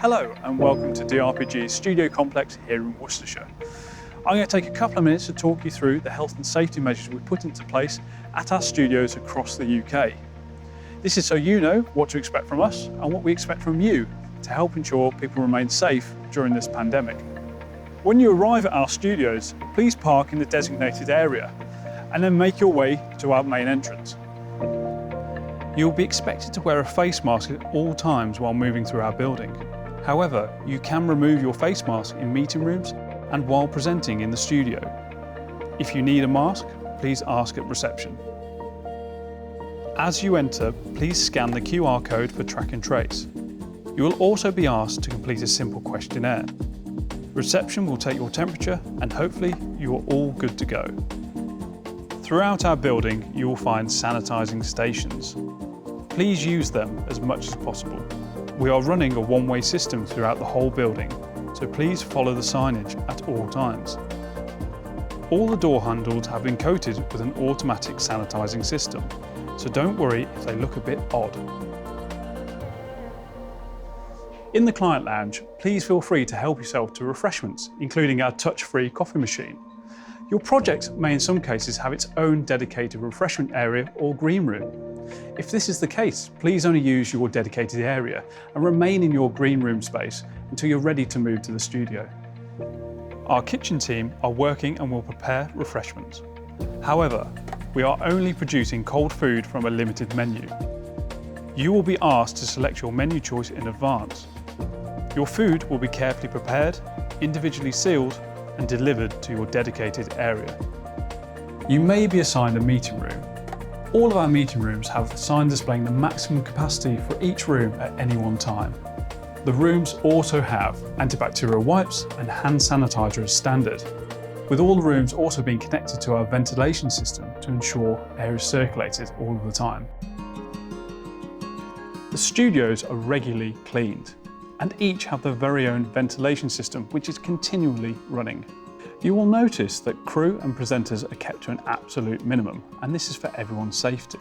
Hello and welcome to DRPG's studio complex here in Worcestershire. I'm going to take a couple of minutes to talk you through the health and safety measures we've put into place at our studios across the UK. This is so you know what to expect from us and what we expect from you to help ensure people remain safe during this pandemic. When you arrive at our studios, please park in the designated area and then make your way to our main entrance. You'll be expected to wear a face mask at all times while moving through our building. However, you can remove your face mask in meeting rooms and while presenting in the studio. If you need a mask, please ask at reception. As you enter, please scan the QR code for track and trace. You will also be asked to complete a simple questionnaire. Reception will take your temperature and hopefully you are all good to go. Throughout our building, you will find sanitising stations. Please use them as much as possible. We are running a one-way system throughout the whole building, so please follow the signage at all times. All the door handles have been coated with an automatic sanitising system, so don't worry if they look a bit odd. In the client lounge, please feel free to help yourself to refreshments, including our touch-free coffee machine. Your project may in some cases have its own dedicated refreshment area or green room. If this is the case, please only use your dedicated area and remain in your green room space until you're ready to move to the studio. Our kitchen team are working and will prepare refreshments. However, we are only producing cold food from a limited menu. You will be asked to select your menu choice in advance. Your food will be carefully prepared, individually sealed, and delivered to your dedicated area. You may be assigned a meeting room. All of our meeting rooms have a sign displaying the maximum capacity for each room at any one time. The rooms also have antibacterial wipes and hand sanitizer as standard, with all the rooms also being connected to our ventilation system to ensure air is circulated all of the time. The studios are regularly cleaned, and each have their very own ventilation system which is continually running. You will notice that crew and presenters are kept to an absolute minimum, and this is for everyone's safety.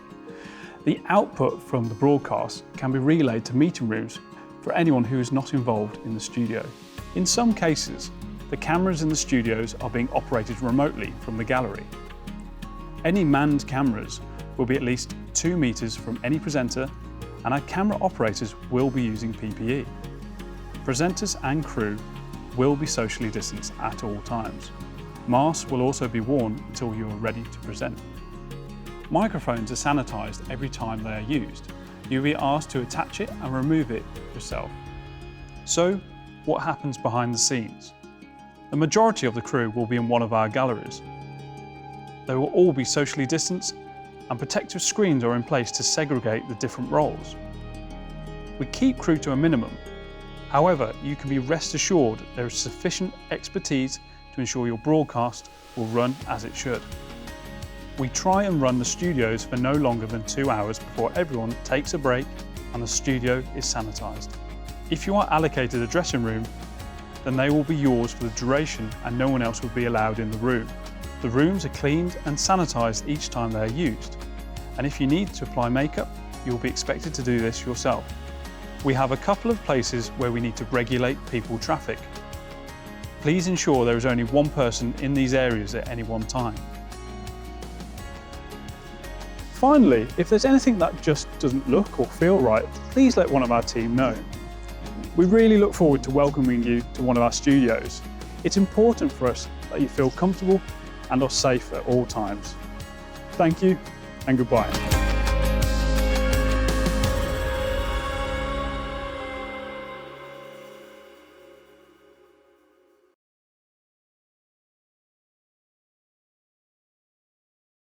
The output from the broadcast can be relayed to meeting rooms for anyone who is not involved in the studio. In some cases, the cameras in the studios are being operated remotely from the gallery. Any manned cameras will be at least 2 meters from any presenter, and our camera operators will be using PPE. Presenters and crew will be socially distanced at all times. Masks will also be worn until you are ready to present. Microphones are sanitised every time they are used. You'll be asked to attach it and remove it yourself. So, what happens behind the scenes? The majority of the crew will be in one of our galleries. They will all be socially distanced and protective screens are in place to segregate the different roles. We keep crew to a minimum. However, you can be rest assured there is sufficient expertise to ensure your broadcast will run as it should. We try and run the studios for no longer than 2 hours before everyone takes a break and the studio is sanitised. If you are allocated a dressing room, then they will be yours for the duration and no one else will be allowed in the room. The rooms are cleaned and sanitised each time they are used. And if you need to apply makeup, you will be expected to do this yourself. We have a couple of places where we need to regulate people traffic. Please ensure there is only one person in these areas at any one time. Finally, if there's anything that just doesn't look or feel right, please let one of our team know. We really look forward to welcoming you to one of our studios. It's important for us that you feel comfortable and are safe at all times. Thank you and goodbye.